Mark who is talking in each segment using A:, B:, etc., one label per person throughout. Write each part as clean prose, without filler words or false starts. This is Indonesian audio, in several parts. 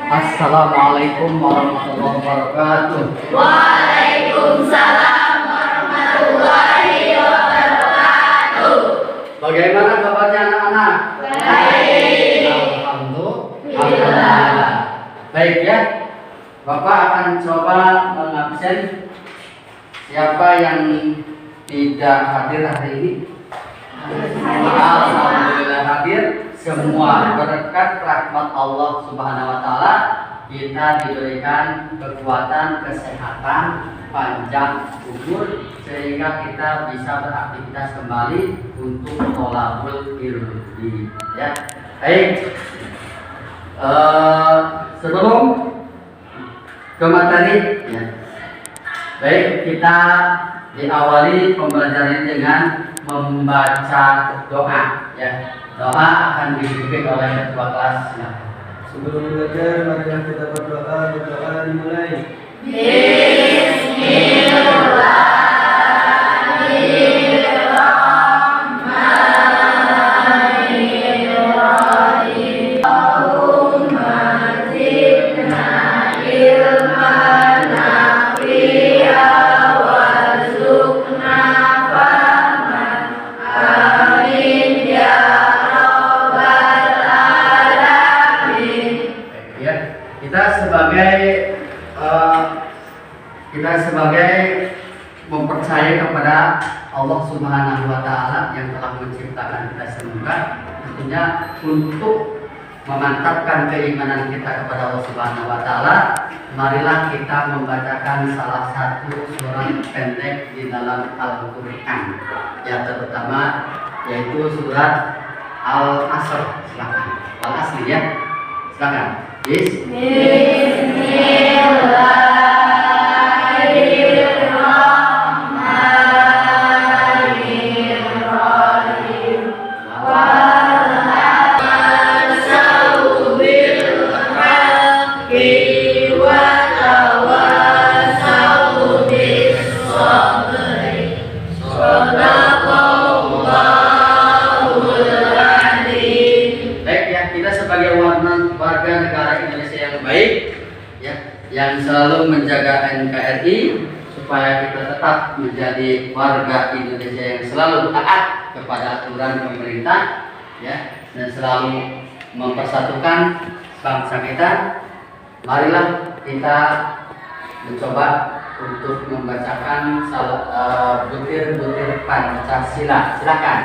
A: Assalamualaikum warahmatullahi wabarakatuh.
B: Waalaikumsalam warahmatullahi wabarakatuh.
A: Bagaimana kabarnya anak-anak?
B: Baik.
A: Alhamdulillah. Baik ya. Bapak akan coba mengabsen siapa yang tidak hadir hari ini. Alhamdulillah hadir. Semua berkat rahmat Allah Subhanahu wa taala kita diberikan kekuatan, kesehatan, panjang umur sehingga kita bisa beraktivitas kembali untuk tholabul ilmi ya. Baik. Sebelum ke materi ya. Baik, kita diawali pembelajaran dengan membaca doa ya. Doa akan dipimpin oleh ketua kelas.
C: Sebelum belajar, marilah kita berdoa. Berdoa dimulai.
B: Bismillahirrahmanirrahim. Allahumma zidna ilman nafi'a warzuqna fahman. Amin ya rabbal alamin.
A: Ya, kita sebagai mempercayai kepada Allah Subhanahu wa taala yang telah menciptakan kita semua, tentunya untuk memantapkan keimanan kita kepada Allah Subhanahu wa taala, marilah kita membacakan salah satu surat pendek di dalam Al-Qur'an. Yang terutama yaitu surat Al-Asr. Silakan. Al-Asr ya. Silakan.
B: Bismillahirrahmanirrahim. Wal hasau bil haqqi wa tawasau bis sabri. Shadaqallahul adzim.
A: Baik ya, kita sebagai warga negara Indonesia yang baik ya, yang selalu menjaga NKRI supaya kita tetap menjadi warga Indonesia yang selalu taat kepada aturan pemerintah ya, dan selalu mempersatukan bangsa kita. Marilah kita mencoba untuk membacakan butir-butir Pancasila. Silakan.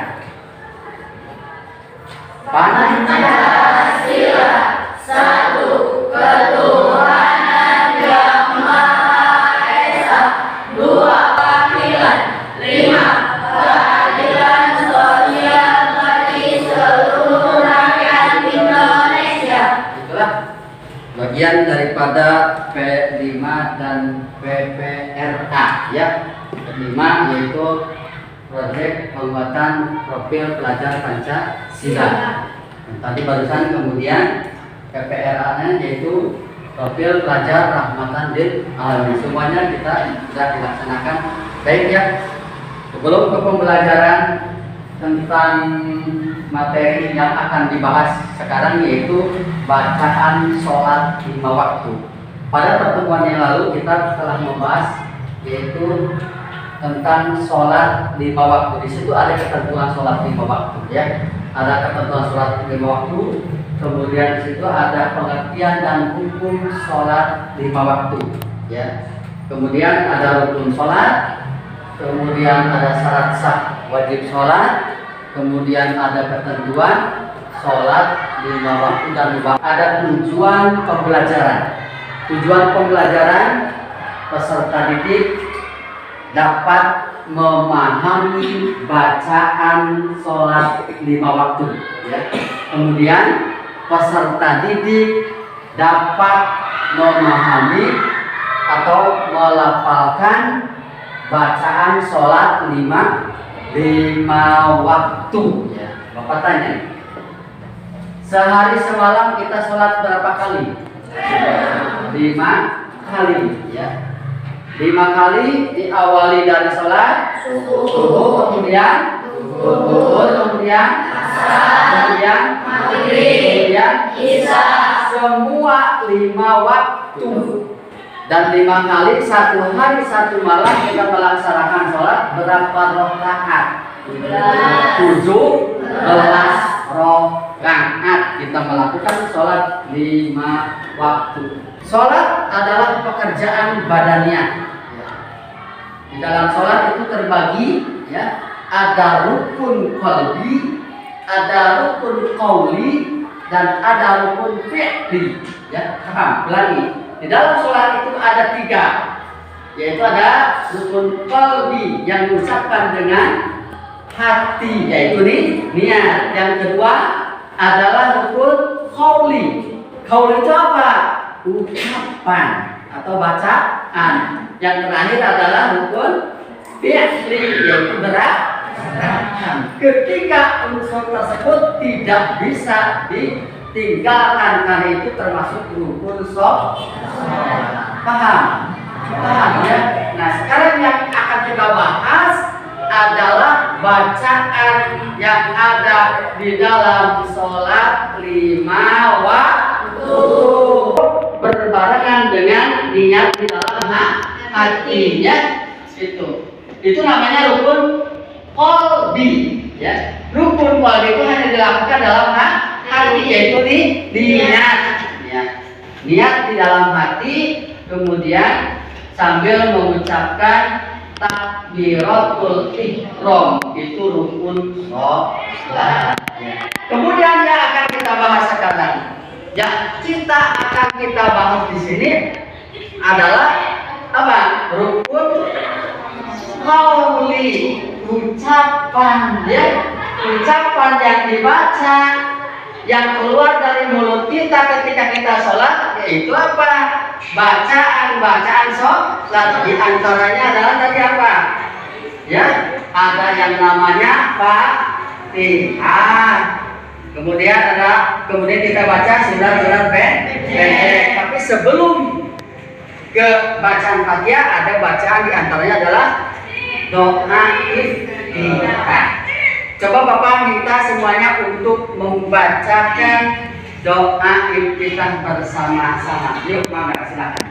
B: Pancasila, satu ketuhanan yang maha esa, dua keadilan, lima keadilan sosial bagi seluruh rakyat Indonesia.
A: Itulah bagian daripada P5 dan PPRA ya. P5 yaitu proyek pembuatan profil pelajar Pancasila. Tadi barusan kemudian PPRA-nya yaitu profil pelajar rahmatan lil alamin. Semuanya kita sudah dilaksanakan. Baik ya. Sebelum ke pembelajaran tentang materi yang akan dibahas sekarang yaitu bacaan sholat 5 waktu. Pada pertemuan yang lalu kita telah membahas yaitu tentang sholat 5 waktu. Di situ ada ketentuan sholat 5 waktu ya. Ada ketentuan sholat 5 waktu. Kemudian di situ ada pengertian dan hukum sholat 5 waktu ya. Kemudian ada rukun sholat. Kemudian ada syarat sah wajib sholat. Kemudian ada ketentuan sholat 5 waktu dan ada tujuan pembelajaran. Tujuan pembelajaran peserta didik dapat memahami bacaan sholat 5 waktu ya. Kemudian peserta didik dapat memahami atau melafalkan bacaan sholat 5 waktu ya. Bapak tanya, sehari semalam kita sholat berapa kali? 5 kali ya. 5 kali diawali dari sholat subuh, kemudian zuhur, kemudian maghrib, kemudian isya. Semua 5 waktu. Dan 5 kali 1 hari 1 malam kita melaksanakan sholat berapa rakaat? 17 rakaat. Kita melakukan sholat 5 waktu. Sholat adalah pekerjaan badaniah. Di dalam sholat itu terbagi, ya, ada rukun qalbi, ada rukun qauli, dan ada rukun fi'li. Ya, paham? Ulangi. Di dalam sholat itu ada 3, yaitu ada rukun qalbi yang diucapkan dengan hati, yaitu niat. Yang kedua adalah rukun qauli. Qauli itu apa? Ucapan atau bacaan. Yang terakhir adalah rukun fi'li, yaitu gerakan. Ketika unsur tersebut tidak bisa ditinggalkan, karena itu termasuk rukun sholat. Paham? Paham ya? Nah, sekarang yang akan kita bahas adalah bacaan yang ada di dalam sholat 5 waktu berbarengan dengan niat di dalam hatinya. Itu namanya rukun qalbi, ya. Rukun qalbi itu hanya dilakukan dalam hati, yaitu niat, ya. Niat di dalam hati, kemudian sambil mengucapkan takbiratul ihram, itu rukun sholat. Kemudian yang akan kita bahas sekarang, kita bahas di sini adalah apa? Rukun qauli, ucapan, ya. Ucapan yang dibaca, yang keluar dari mulut kita ketika kita sholat, yaitu apa? Bacaan sholat. Di antaranya adalah tadi apa? Ya, ada yang namanya Fatihah. Kemudian kita baca surat-surat pendek. Tapi sebelum ke bacaan Fatihah ada bacaan di antaranya adalah doa iftitah. Coba Bapak minta semuanya untuk membacakan doa iftitah bersama-sama. Yuk, mangga silakan.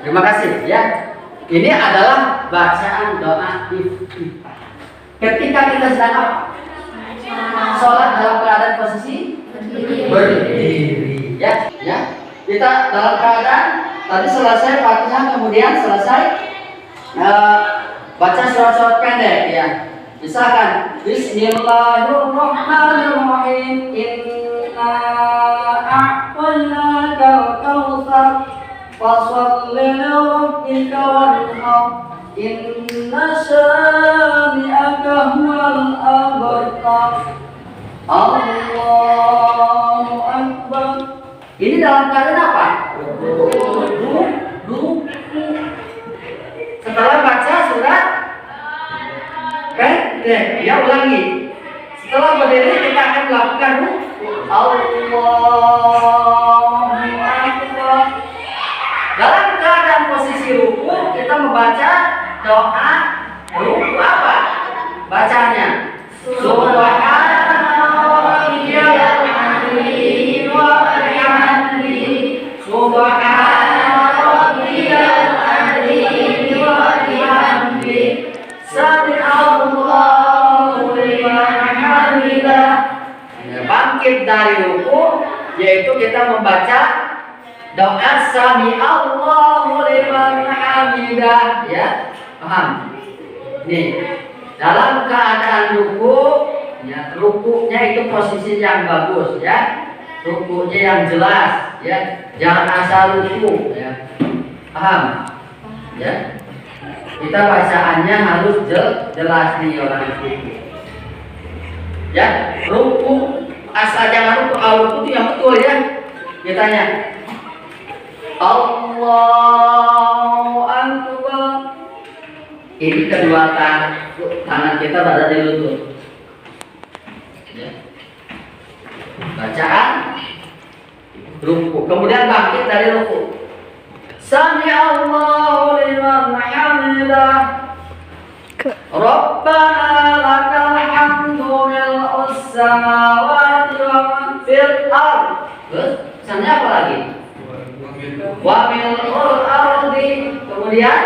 A: Terima kasih ya. Ini adalah bacaan doa iftitah. Ketika kita sedang apa? Sholat dalam keadaan posisi berdiri. Ya. Kita dalam keadaan tadi selesai Fatihah, kemudian selesai baca surat-surat pendek ya. Misalkan Bismillahirrahmanirrahim. Inna a'tainakal kautsar fasholli lirabbika wanhar. Inna syani'aka huwal abtar. Allahu Akbar. Ini dalam keadaan apa? Duduk. Setelah baca surat pendek, ya ulangi. Setelah berdiri kita akan melakukan Allahu Akbar. Dalam keadaan posisi ruku kita membaca doa ruku apa? Bacanya Subhanallahil azim wa bihamdihi Subhanallahil azim wa bihamdihi Sami'allahu liman hamidah. Bangkit dari ruku yaitu kita membaca doa Sami'allahu liman hamidah, ya. Paham? Nih, dalam keadaan ruku, ya, rukunya itu posisi yang bagus, ya. Rukunya yang jelas, ya. Jangan asal ruku, ya. Paham? Ya. Kita bacaannya harus jelas nih orang ruku. Ya, ruku asal jangan ruku itu yang betul, ya. Kita tanya Allahu Akbar. Ini kedua tangan kita berada di lutut. Ya. Bacaan ruku. Kemudian bangkit dari ruku. Sami'allahu liman hamidah. Rabbana lakal hamdu mil'us samawati wa man fil ardh. Terus, misalnya apa lagi? Wa mil'ul ardi. Kemudian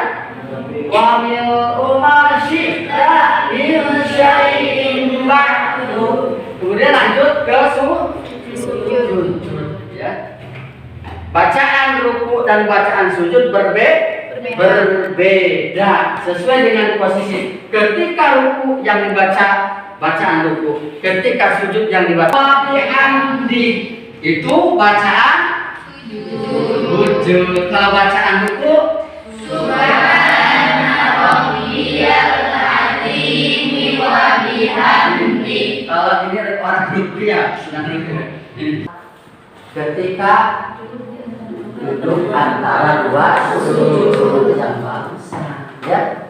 A: wa mil'u ma syi'ta min syai'in ba'du. Kemudian lanjut ke sujud. Ya. Bacaan ruku dan bacaan sujud berbeda sesuai dengan posisi. Ketika ruku yang dibaca bacaan ruku, ketika sujud yang dibaca bihamdi itu bacaan sujud. Kalau bacaan ruku
B: Subhanallahil azim wa bihamdihi.
A: Kalau ini ada orang ruku ya, sedang ruku. Ketika duduk antara dua sujud yang barusan, ya,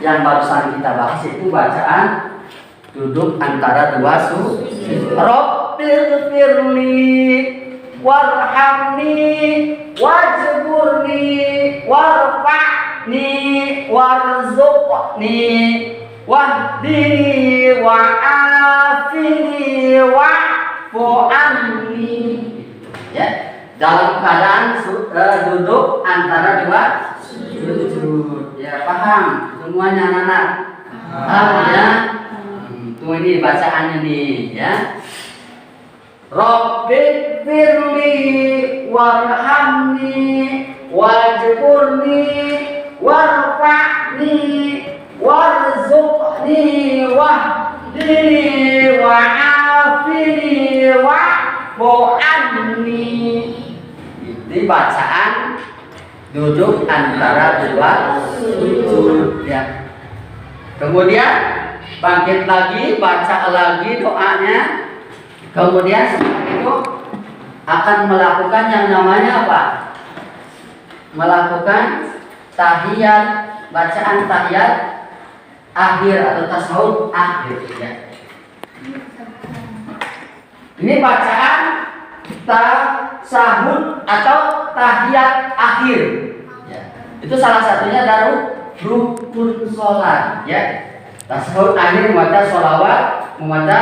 A: yang barusan kita bahas itu bacaan duduk antara dua sujud. Rabbil firli warhamni wajburni warfa'ni warzuqni wahdini wa'afini wa'fu anni. Ya. Dalam keadaan duduk antara dua sujud, ya, paham semuanya anak-anak? Paham, ya? Tuh ini bacaannya nih, ya. Rabbil firli warhamni wajburni warfa'ni warzuqni wahdini wa'afini wa'fu anni. Ini bacaan duduk antara dua sujud, ya. Kemudian bangkit lagi, baca lagi doanya. Kemudian setelah itu akan melakukan yang namanya apa? Melakukan tahiyat, bacaan tahiyat akhir atau tasawuf akhir, ya. Ini bacaan tasahud atau tahiyat akhir, ya. Itu salah satunya dari rukun sholat, ya. Tasahud akhir membaca sholawat, membaca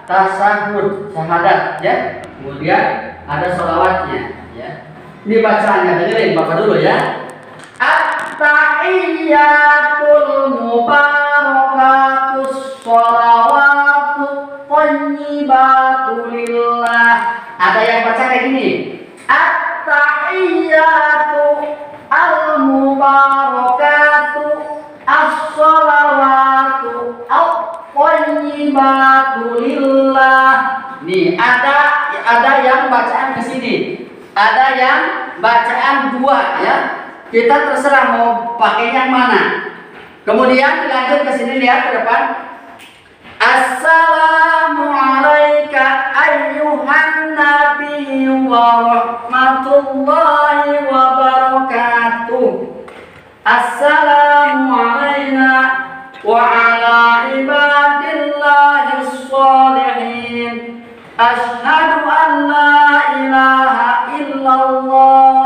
A: tasahud syahadat, ya. Kemudian ada sholawatnya, ya. Ini bacaannya, dengerin Bapak dulu, ya. At-tahiyyatul mubarakatus sholawatut thayyibatu lillah. Ada yang baca kayak gini. At-tahiyyatu al-mubarakatu as-sholawatu at-thayyibatu lillah. Nih, ada yang bacaan ke sini. Ada yang bacaan dua, ya. Kita terserah mau pakai yang mana. Kemudian dilanjut ke sini, lihat ke depan. Assalamualaikum ayyuhan nabiyyu wa rahmatullahi wa barakatuh. Assalamu alayna wa ala ibadillahi sholihin. Asyhadu an la ilaha illallah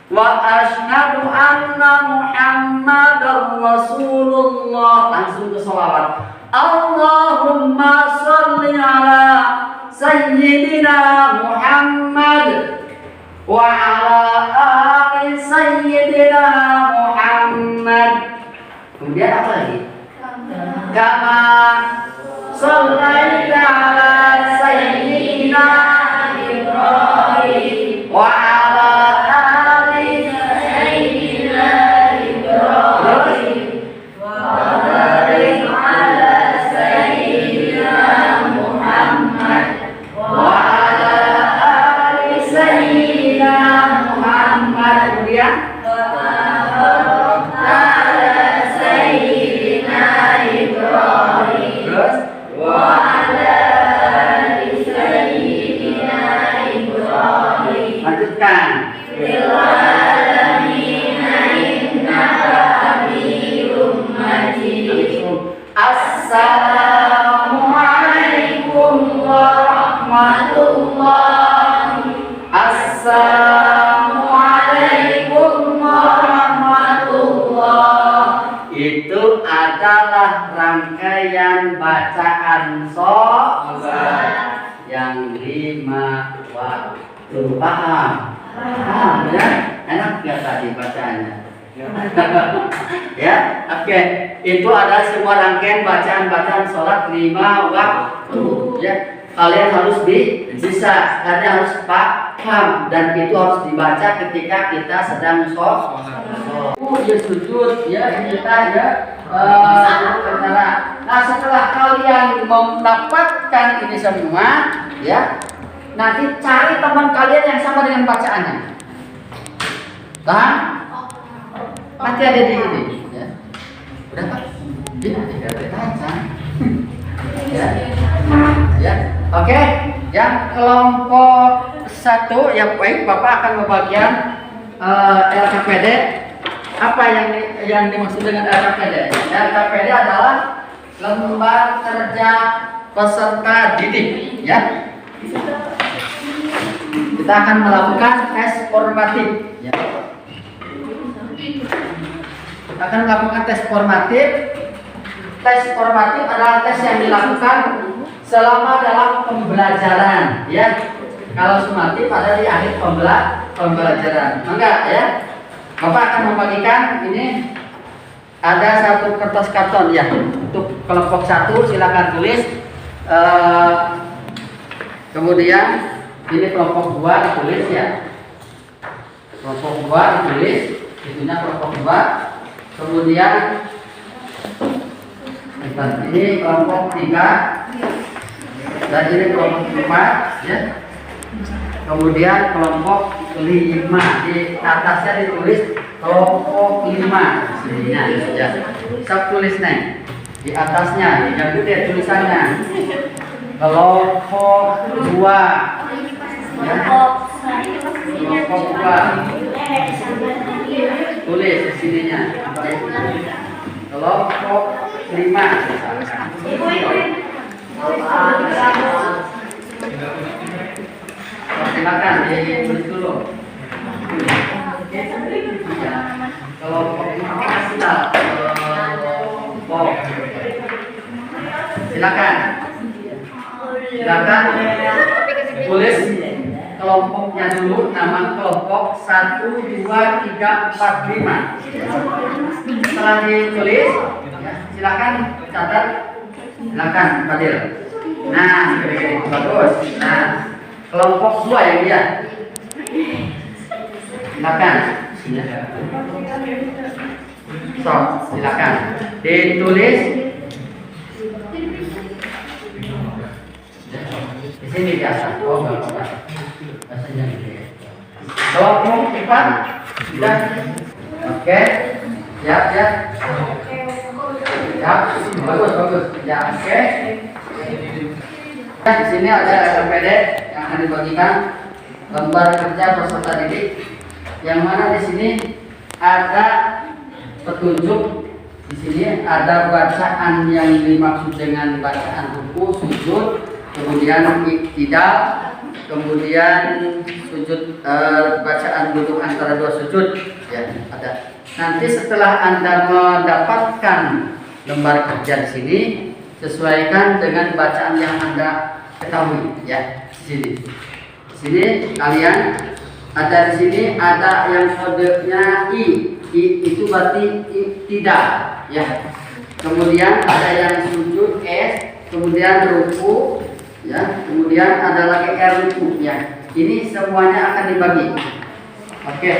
A: wa asyhadu anna Muhammadar Rasulullah. Langsung ke sholawat. Allahumma sholli ala Sayyidina Muhammad wa ala ali Sayyidina Muhammad. Kemudian apa lagi? Kama shallaita ala Sayyidina Ibrahim wa ala ali Sayyidina Ibrahim wa barik ala Sayyidina Muhammad wa ala ali Sayyidina Muhammad. Kemudian terus lanjutkan. Assalamualaikum warahmatullahi. Assalamualaikum warahmatullahi. Itu adalah rangkaian bacaan sholat yang 5 waktu. Paham? Paham ya? Enak nggak tadi bacaannya? Ya, oke. Itu ada semua rangkaian bacaan-bacaan sholat 5 waktu. Ya, kalian harus bisa, kalian harus paham dan itu harus dibaca ketika kita sedang sholat. Ya sujud, ya kita ya. Nah, setelah kalian mendapatkan ini semua, ya, nanti cari teman kalian yang sama dengan bacaannya. Paham? Nanti ada di ini. Ya. Udah Pak? Tidak baca. Ya. Ya. Oke. Yang kelompok 1 yang baik, Bapak akan membagian LKPD. Apa yang dimaksud dengan LKPD? LKPD adalah lembar kerja peserta didik, ya. Kita akan melakukan tes formatif, ya. Kita akan melakukan tes formatif. Tes formatif adalah tes yang dilakukan selama dalam pembelajaran, ya. Kalau sumatif ada di akhir pembelajaran. Enggak, ya. Bapak akan membagikan ini ada satu kertas karton, ya. Untuk kelompok 1 silakan tulis. Kemudian ini kelompok 2 ditulis, ya. Kelompok 2 ditulis, itunya kelompok 2. Kemudian ini kelompok 3 dan ini kelompok 4, ya. Kemudian kelompok 5 di atasnya ditulis kelompok 5 sininya, ya. Saya tulis nih di atasnya, yang gede tulisannya kelompok 2, ya. Kelompok 2 tulis di sininya kelompok 5. Silakan ditulis dulu. Kelompok 5 silakan tulis kelompoknya dulu, nama kelompok 1, 2, 3, 4, 5. Setelah ditulis, ya, silakan catat, silakan Fadil. Nah, bagus. Nah, kelompok 2 yang dia. Silakan. So, silakan ditulis di sini di atas. Oh, enggak. Bahasanya gitu. Kelompok 4 sudah. Oke. Siap. Bagus. Ya, oke. Di sini ada LPD yang akan dibagikan lembar kerja peserta didik, yang mana di sini ada petunjuk. Di sini ada bacaan yang dimaksud dengan bacaan ruku, sujud, kemudian iktidal, kemudian sujud bacaan duduk antara dua sujud ya ada. Nanti setelah Anda mendapatkan lembar kerja di sini, sesuaikan dengan bacaan yang Anda ketahui ya di sini. Di sini kalian ada di sini ada yang kodenya I itu berarti tidak ya. Kemudian ada yang sujud S, kemudian ruku ya, kemudian ada lagi ruku ya. Ini semuanya akan dibagi. Oke.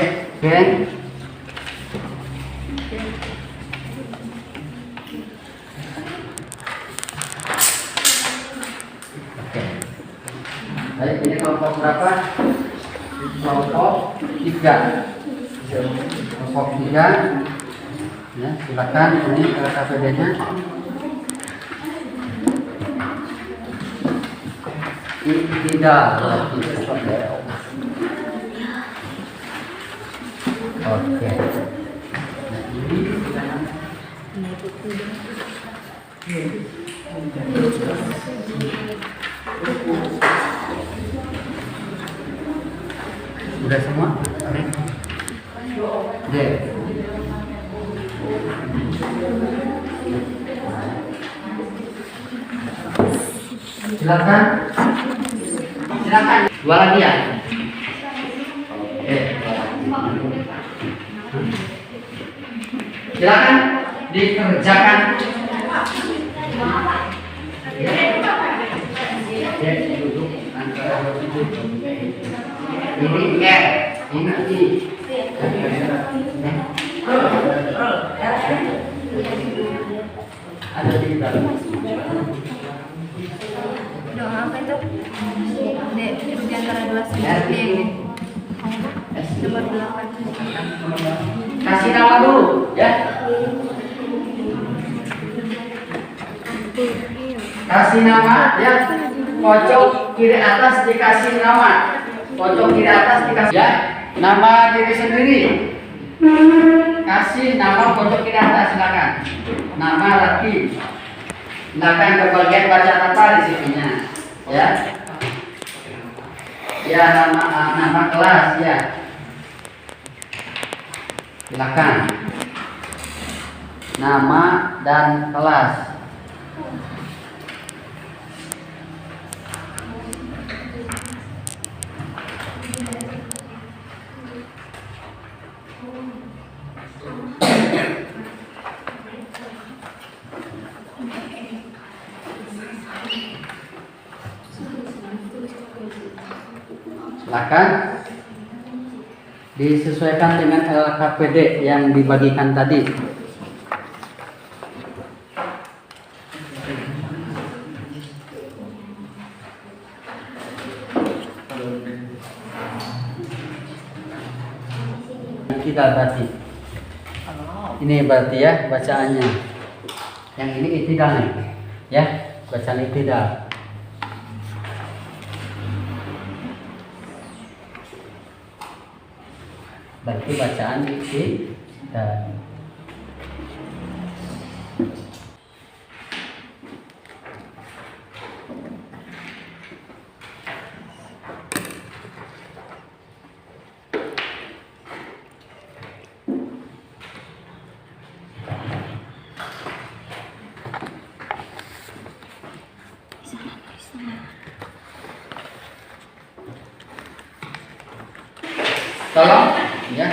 A: Baik, ini kelompok berapa? Kelompok 3. Kelompok 3. Ya, silakan ini KPD-nya. Tidak. Oke. Udah semua? Oke. Silakan. Dua lagi ya. Silakan dikerjakan. Duduk antara dua sujud. Ini ini I. Ada di dalam.
B: Doa apa itu? Di antara dua sujud. Nomor 8.
A: Kasih nama dulu ya. Kasih nama ya. Pojok kiri atas dikasih nama. Pojok kiri atas dikasih ya. Nama diri sendiri. Kasih nama pojok kiri atas, silakan. Nama laki. Silakan ke bagian baca apa di sininya. Ya. Ya, nama kelas ya. Silakan. Nama dan kelas. Silakan disesuaikan dengan LKPD yang dibagikan tadi. Tidak berarti. Ini berarti ya bacaannya. Yang ini iktidal nih. Ya, bacaan iktidal. Berarti bacaan iktidal. Tolong ya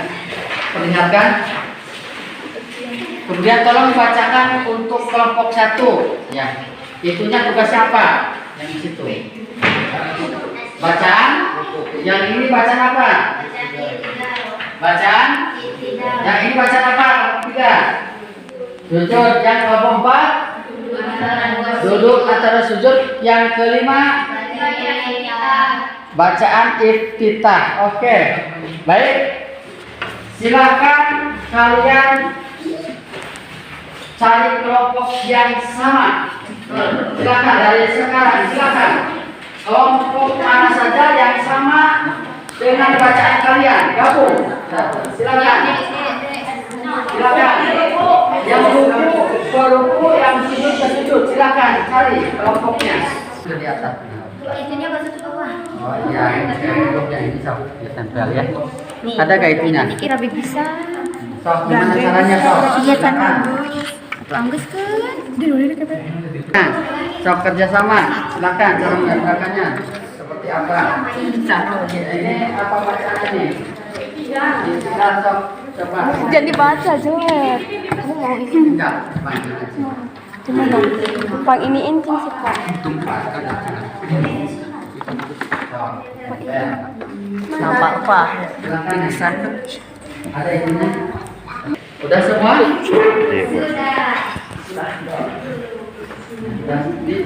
A: perlihatkan. Kemudian tolong bacakan untuk kelompok 1 ya. Itunya tugas siapa? Yang di situ. Bacaan. Yang ini bacaan apa? Bacaan. Yang ini bacaan apa? Kelompok 3. Sujud. Yang kelompok 4 duduk antara sujud. Yang kelima bacaan iftitah. Oke. Baik. Silakan kalian cari kelompok yang sama. Silakan dari sekarang, silakan. Kelompok mana saja yang sama dengan bacaan kalian, gabung. Silakan. Silakan. Yang ruku, yang sujud, silakan cari kelompoknya. Ke di atas.
B: Itunya masuk ke bawah.
A: Oh iya, ini sabuk ya tempel ya. Ada gak itunya?
B: Kira bisa.
A: Sok, gimana caranya sok?
B: Iya kan
A: Silakan.
B: bagus kan?
A: Nah, sok kerjasama. Silakan cara mengerjakannya. Seperti apa? Ini apa bacaannya nih? Kita sok coba.
B: Jangan dibaca, Joet. Aku mau ini.
A: Enggak, panggil aja.
B: Cuma dong. Pang ini incing sih, Pak.
A: Tumpah kan ada. Sok. Ya.
B: Nampak apa?
A: Silakan ya. Ada ininya. Udah semua?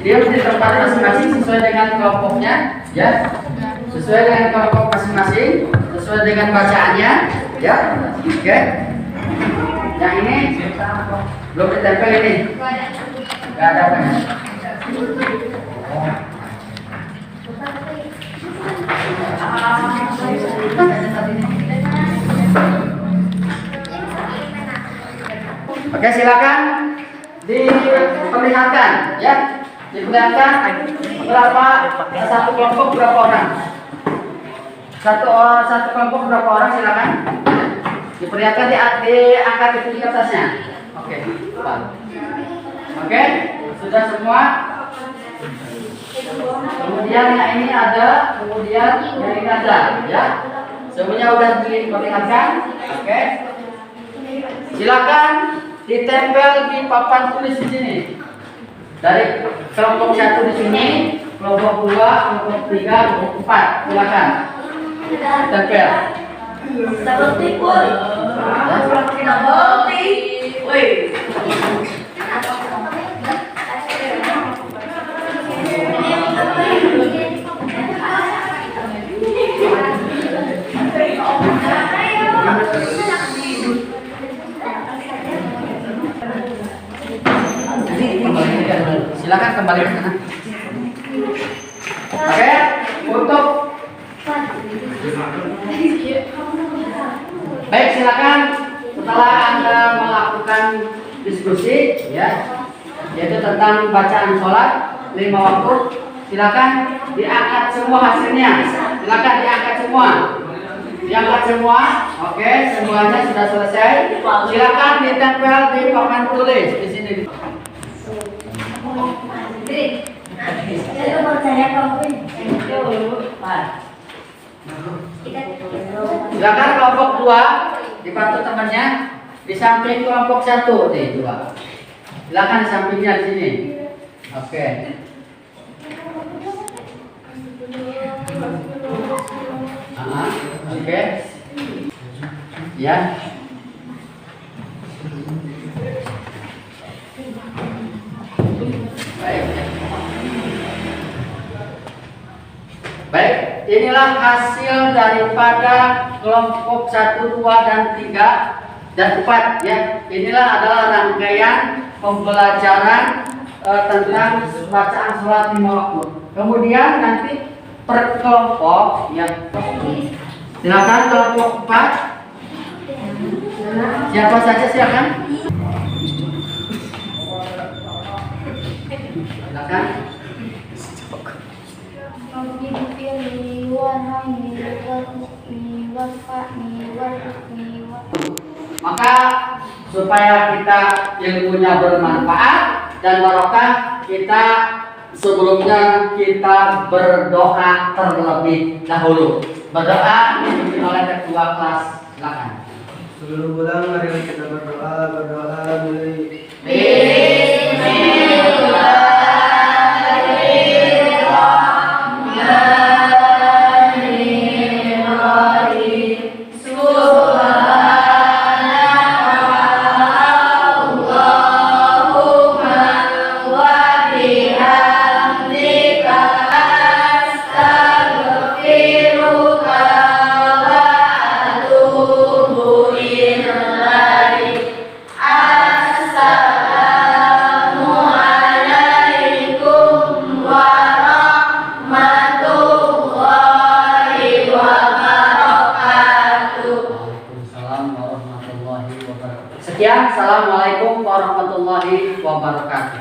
A: Dia di tempat masing-masing sesuai dengan kelompoknya, ya. Sesuai dengan kelompok masing-masing, sesuai dengan bacaannya, ya. Oke. Yang ini belum ditempel ini. Gak ada apa ya? Oke, silakan diperlihatkan, ya. Diperlihatkan berapa satu kelompok berapa orang? Satu kelompok berapa orang, silakan. Diperlihatkan di angka di atasnya. Oke, Pak. Oke, sudah semua. Kemudian yang ini ada, kemudian yang ini ada, ya. Semuanya udah diperlihatkan. Oke. Silakan ditempel di papan tulis di sini. Dari kelompok 1 di sini, kelompok 2, kelompok 3, kelompok 4. Silakan. Tempel.
D: Seperti boy. Seperti woi.
A: Silakan kembali ke sana. Oke, untuk baik, silakan setelah Anda melakukan diskusi, ya, yaitu tentang bacaan sholat 5 waktu, silakan diangkat semua hasilnya. Silakan diangkat semua. Diangkat semua. Oke, semuanya sudah selesai. Silakan ditempel di papan tulis di sini.
D: Saya percaya kamu itu
A: Silakan kelompok 2 dibantu temannya di samping kelompok 1 nih 2. Silakan di sampingnya di sini. Oke. Oke. Ya. Baik, inilah hasil daripada kelompok 1, 2, dan 3 dan 4, ya. Inilah adalah rangkaian pembelajaran tentang bacaan sholat 5 waktu. Kemudian nanti per kelompok, ya. Silakan kelompok 4. Siapa saja silakan. Silakan. Maka supaya kita ilmunya bermanfaat dan barokah, kita sebelumnya kita berdoa terlebih dahulu. Berdoa dipimpin oleh ketua kelas. Silakan.
C: Sebelum pulang mari kita berdoa mulai. Sekian, assalamualaikum warahmatullahi wabarakatuh.